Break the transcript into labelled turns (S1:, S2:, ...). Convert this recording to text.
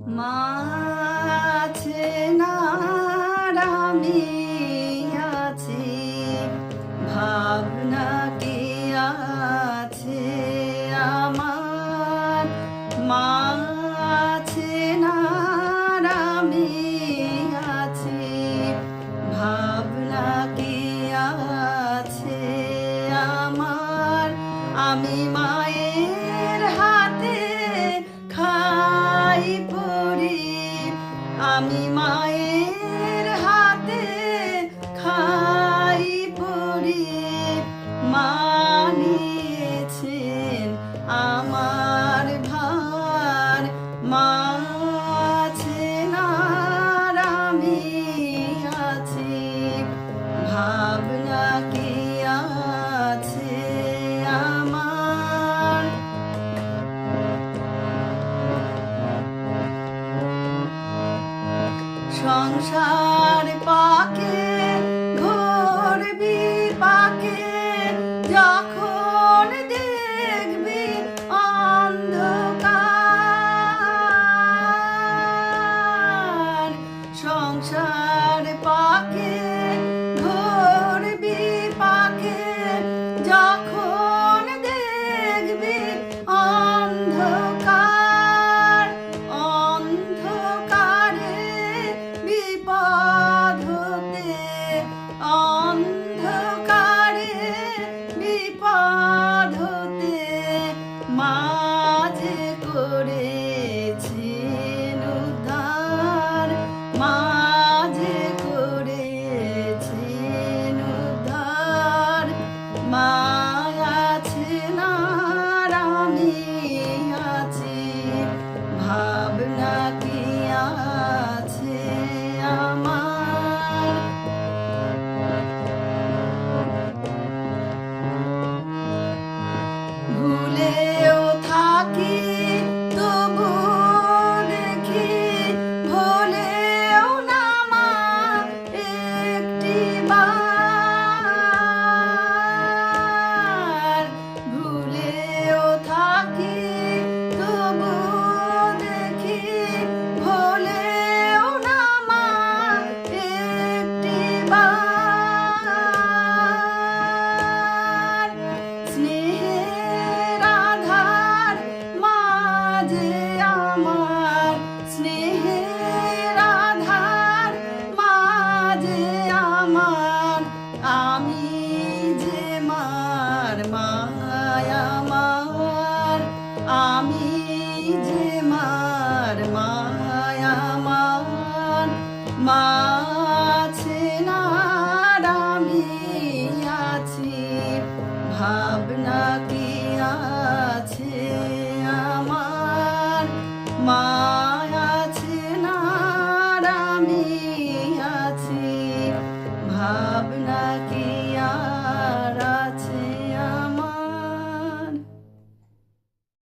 S1: মা আছেন আর আমি আছি, ভাবনা কি আছে আমার। মা আছেন আর আমি আছি, ভাবনা কি আছে আমার। আমি মায়ের হাতে খাই পড়ি, আমি মায়ের হাতে খাই পড়ি। মা নিয়েছেন আমার ভার, মা আছেন আর আমি আছি, ভাবনা কি আছে আমার। সংসার পাকে ঘোর বিপাকে, যখন দেখবি অন্ধকার। সংসার পাকে ঘোর বিপাকে, যখন দেখবি অন্ধকার। অন্ধকারে বিপদ হতে, অন্ধকারে বিপদ হতে মা যে করেছেন উদ্ধার, মা যে করেছেন উদ্ধার। মা আছেন আর আমি আছি, ভাবনা কি আছে আমার। ভুলেও থাকি তবু দেখি, ভুলেও না মা একটি বার। ভুলেও থাকি তবু দেখি, ভুলেও না মা একটি বার। স্নেহের আধার মা যে আমার, স্নেহের আধার মা যে আমার। আমি যে মার মায় আমার, আমি যে মার মায় আমার। মা আছেন আর আমি আছি, ভাবনা কি আছে আমার। মা আছেন আর আমি আছি, ভাবনা কি